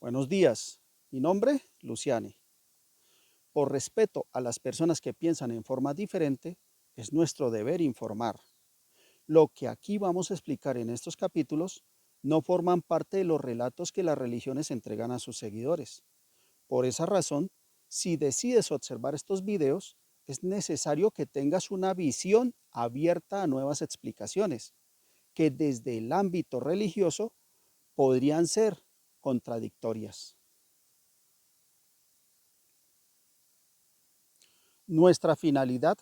Buenos días, mi nombre, Luciani. Por respeto a las personas que piensan en forma diferente, es nuestro deber informar. Lo que aquí vamos a explicar en estos capítulos no forman parte de los relatos que las religiones entregan a sus seguidores. Por esa razón, si decides observar estos videos, es necesario que tengas una visión abierta a nuevas explicaciones, que desde el ámbito religioso podrían ser contradictorias. Nuestra finalidad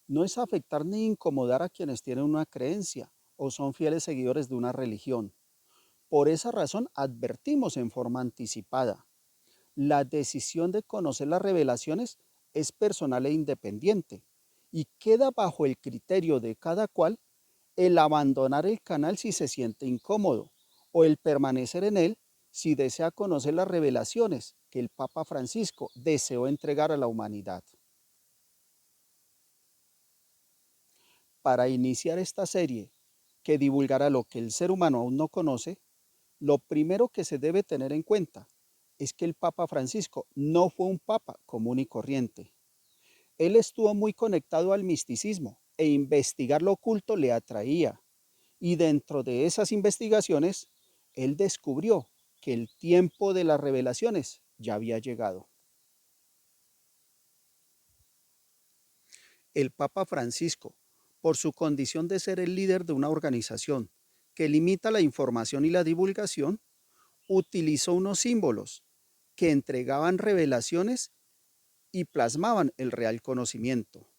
no es afectar ni incomodar a quienes tienen una creencia o son fieles seguidores de una religión. Por esa razón advertimos en forma anticipada. La decisión de conocer las revelaciones es personal e independiente y queda bajo el criterio de cada cual el abandonar el canal si se siente incómodo o el permanecer en él si desea conocer las revelaciones que el Papa Francisco deseó entregar a la humanidad. Para iniciar esta serie que divulgará lo que el ser humano aún no conoce, lo primero que se debe tener en cuenta es que el Papa Francisco no fue un papa común y corriente. Él estuvo muy conectado al misticismo e investigar lo oculto le atraía. Y dentro de esas investigaciones, él descubrió que el tiempo de las revelaciones ya había llegado. El Papa Francisco, por su condición de ser el líder de una organización que limita la información y la divulgación, utilizó unos símbolos que entregaban revelaciones y plasmaban el real conocimiento.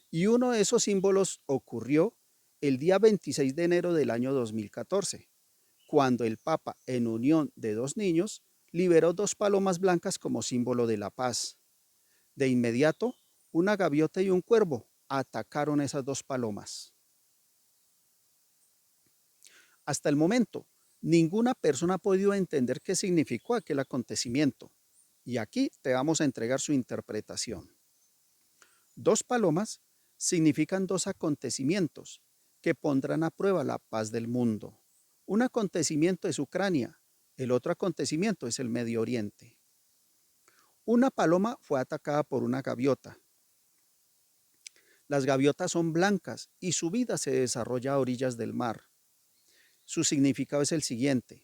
Y uno de esos símbolos ocurrió el día 26 de enero del año 2014, cuando el Papa, en unión de dos niños, liberó dos palomas blancas como símbolo de la paz. De inmediato, una gaviota y un cuervo atacaron esas dos palomas. Hasta el momento, ninguna persona ha podido entender qué significó aquel acontecimiento, y aquí te vamos a entregar su interpretación. Dos palomas significan dos acontecimientos que pondrán a prueba la paz del mundo. Un acontecimiento es Ucrania, el otro acontecimiento es el Medio Oriente. Una paloma fue atacada por una gaviota. Las gaviotas son blancas y su vida se desarrolla a orillas del mar. Su significado es el siguiente: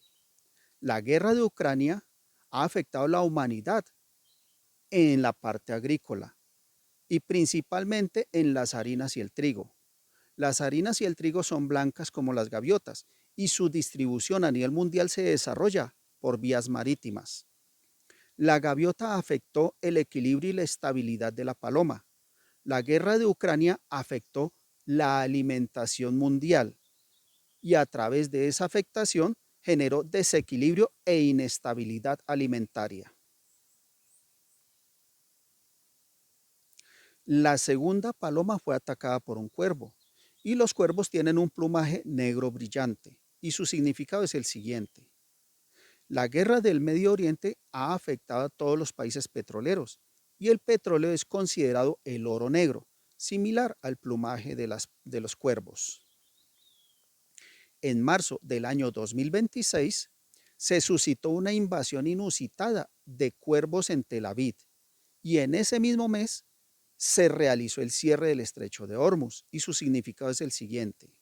la guerra de Ucrania ha afectado a la humanidad en la parte agrícola y principalmente en las harinas y el trigo. Las harinas y el trigo son blancas como las gaviotas y su distribución a nivel mundial se desarrolla por vías marítimas. La gaviota afectó el equilibrio y la estabilidad de la paloma. La guerra de Ucrania afectó la alimentación mundial y a través de esa afectación generó desequilibrio e inestabilidad alimentaria. La segunda paloma fue atacada por un cuervo y los cuervos tienen un plumaje negro brillante y su significado es el siguiente: la guerra del Medio Oriente ha afectado a todos los países petroleros y el petróleo es considerado el oro negro, similar al plumaje de los cuervos. En marzo del año 2026 se suscitó una invasión inusitada de cuervos en Tel Aviv y en ese mismo mes se realizó el cierre del estrecho de Hormuz y su significado es el siguiente: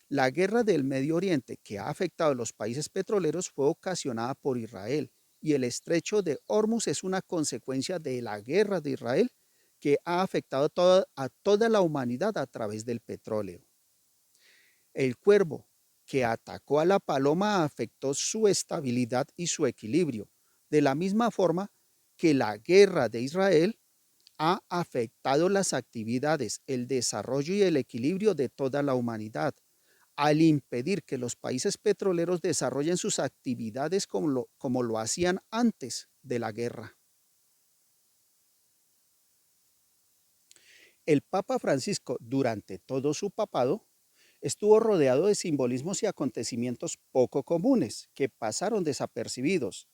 la guerra del Medio Oriente que ha afectado a los países petroleros fue ocasionada por Israel y el estrecho de Hormuz es una consecuencia de la guerra de Israel que ha afectado a toda la humanidad a través del petróleo. El cuervo que atacó a la paloma afectó su estabilidad y su equilibrio, de la misma forma que la guerra de Israel ha afectado las actividades, el desarrollo y el equilibrio de toda la humanidad, al impedir que los países petroleros desarrollen sus actividades como lo hacían antes de la guerra. El Papa Francisco, durante todo su papado, estuvo rodeado de simbolismos y acontecimientos poco comunes que pasaron desapercibidos,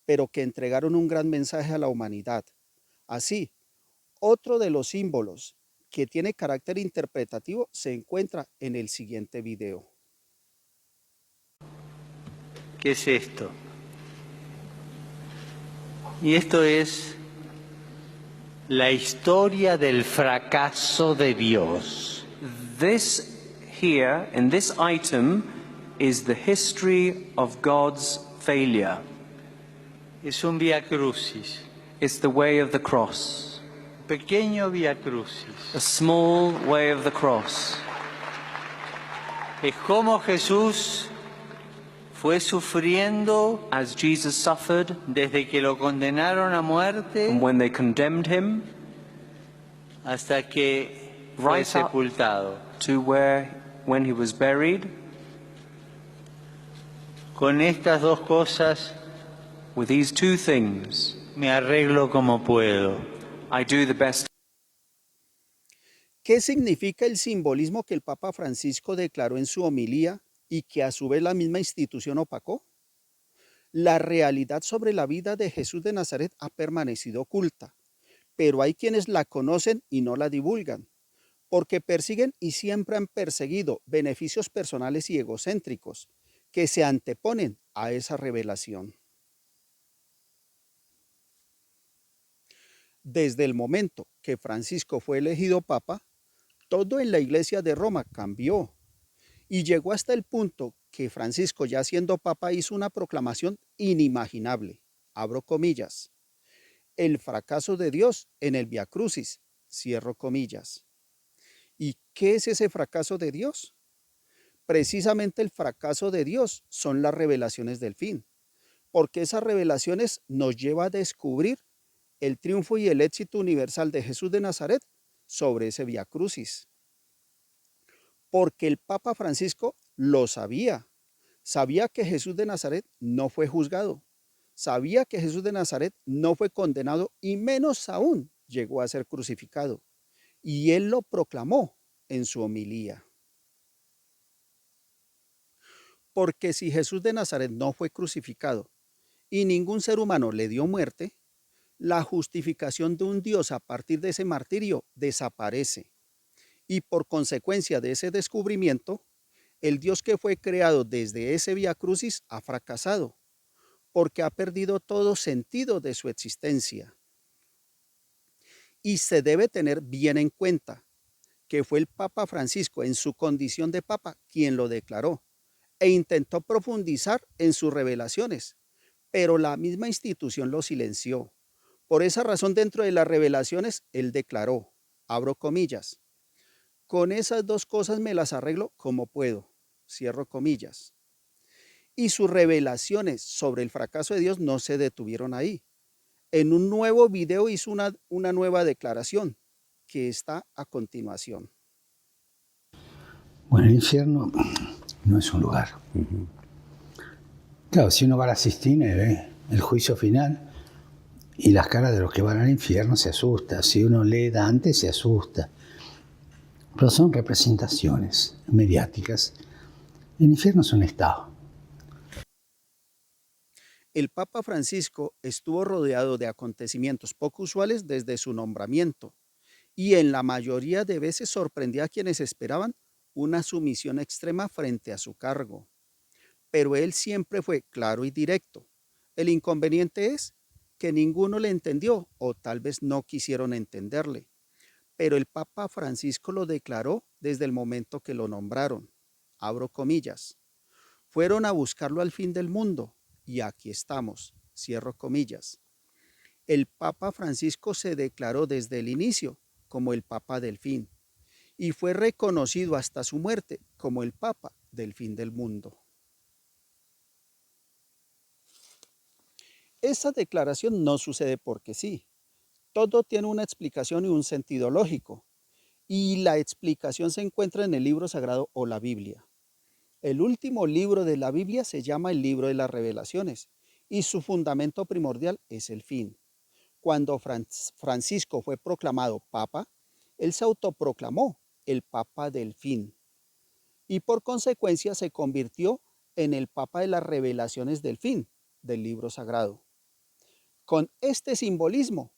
pero que entregaron un gran mensaje a la humanidad. Así, otro de los símbolos que tiene carácter interpretativo se encuentra en el siguiente video. ¿Qué es esto? Y esto es la historia del fracaso de Dios. This here, in this item, is the history of God's failure. Es un vía crucis, It's the way of the cross, pequeño vía crucis. a small way of the cross. Es como Jesús fue sufriendo As Jesus suffered, desde que lo condenaron a muerte and when they condemned him, hasta que fue Right up. sepultado. to when he was buried. Con estas dos cosas With these two things, me arreglo como puedo. I do the best. ¿Qué significa el simbolismo que el Papa Francisco declaró en su homilía y que a su vez la misma institución opacó? La realidad sobre la vida de Jesús de Nazaret ha permanecido oculta, pero hay quienes la conocen y no la divulgan, porque persiguen y siempre han perseguido beneficios personales y egocéntricos que se anteponen a esa revelación. Desde el momento que Francisco fue elegido papa, todo en la Iglesia de Roma cambió y llegó hasta el punto que Francisco, ya siendo papa, hizo una proclamación inimaginable, abro comillas, el fracaso de Dios en el Via Crucis, cierro comillas. ¿Y qué es ese fracaso de Dios? Precisamente el fracaso de Dios son las revelaciones del fin, porque esas revelaciones nos llevan a descubrir el triunfo y el éxito universal de Jesús de Nazaret sobre ese Via Crucis. Porque el Papa Francisco lo sabía. Sabía que Jesús de Nazaret no fue juzgado. Sabía que Jesús de Nazaret no fue condenado y menos aún llegó a ser crucificado. Y él lo proclamó en su homilía. Porque si Jesús de Nazaret no fue crucificado y ningún ser humano le dio muerte, la justificación de un Dios a partir de ese martirio desaparece. Y por consecuencia de ese descubrimiento, el Dios que fue creado desde ese Vía Crucis ha fracasado, porque ha perdido todo sentido de su existencia. Y se debe tener bien en cuenta que fue el Papa Francisco, en su condición de Papa, quien lo declaró e intentó profundizar en sus revelaciones, pero la misma institución lo silenció. Por esa razón, dentro de las revelaciones, él declaró, abro comillas, con esas dos cosas me las arreglo como puedo, cierro comillas. Y sus revelaciones sobre el fracaso de Dios no se detuvieron ahí. En un nuevo video hizo una nueva declaración que está a continuación. Bueno, el infierno no es un lugar. Claro, si uno va a la Sistina y ve el juicio final y las caras de los que van al infierno, se asusta. Si uno lee Dante, se asusta. Pero son representaciones mediáticas. El infierno es un estado. El Papa Francisco estuvo rodeado de acontecimientos poco usuales desde su nombramiento y en la mayoría de veces sorprendía a quienes esperaban una sumisión extrema frente a su cargo. Pero él siempre fue claro y directo. El inconveniente es que ninguno le entendió o tal vez no quisieron entenderle. Pero el Papa Francisco lo declaró desde el momento que lo nombraron. Abro comillas. Fueron a buscarlo al fin del mundo y aquí estamos. Cierro comillas. El Papa Francisco se declaró desde el inicio como el Papa del fin y fue reconocido hasta su muerte como el Papa del fin del mundo. Esa declaración no sucede porque sí. Todo tiene una explicación y un sentido lógico. Y la explicación se encuentra en el libro sagrado o la Biblia. El último libro de la Biblia se llama el libro de las revelaciones y su fundamento primordial es el fin. Cuando Francisco fue proclamado papa, él se autoproclamó el papa del fin y por consecuencia se convirtió en el papa de las revelaciones del fin del libro sagrado. Con este simbolismo,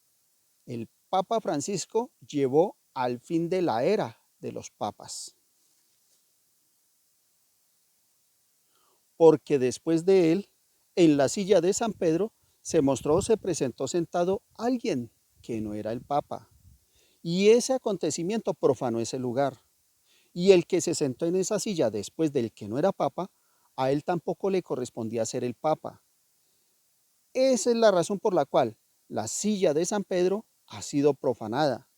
el Papa Francisco llevó al fin de la era de los papas. Porque después de él, en la silla de San Pedro, se presentó sentado alguien que no era el Papa. Y ese acontecimiento profanó ese lugar. Y el que se sentó en esa silla después del que no era Papa, a él tampoco le correspondía ser el Papa. Esa es la razón por la cual la silla de San Pedro ha sido profanada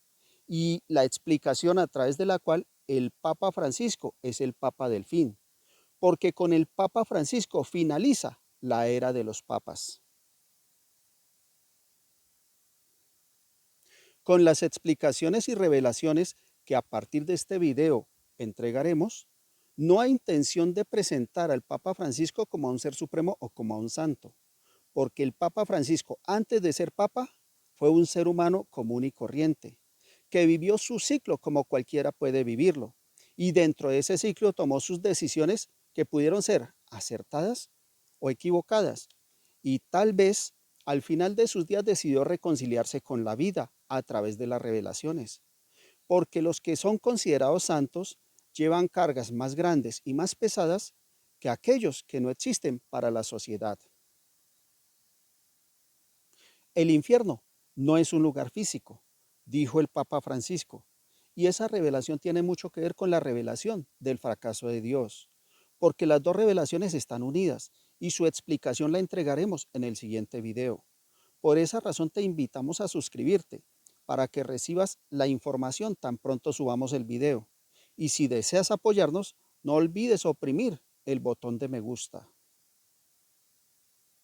y la explicación a través de la cual el Papa Francisco es el Papa del fin, porque con el Papa Francisco finaliza la era de los papas. Con las explicaciones y revelaciones que a partir de este video entregaremos, no hay intención de presentar al Papa Francisco como a un ser supremo o como a un santo, porque el Papa Francisco, antes de ser Papa, fue un ser humano común y corriente, que vivió su ciclo como cualquiera puede vivirlo, y dentro de ese ciclo tomó sus decisiones que pudieron ser acertadas o equivocadas, y tal vez al final de sus días decidió reconciliarse con la vida a través de las revelaciones, porque los que son considerados santos llevan cargas más grandes y más pesadas que aquellos que no existen para la sociedad. El infierno no es un lugar físico, dijo el Papa Francisco, y esa revelación tiene mucho que ver con la revelación del fracaso de Dios, porque las dos revelaciones están unidas y su explicación la entregaremos en el siguiente video. Por esa razón te invitamos a suscribirte para que recibas la información tan pronto subamos el video. Y si deseas apoyarnos, no olvides oprimir el botón de me gusta.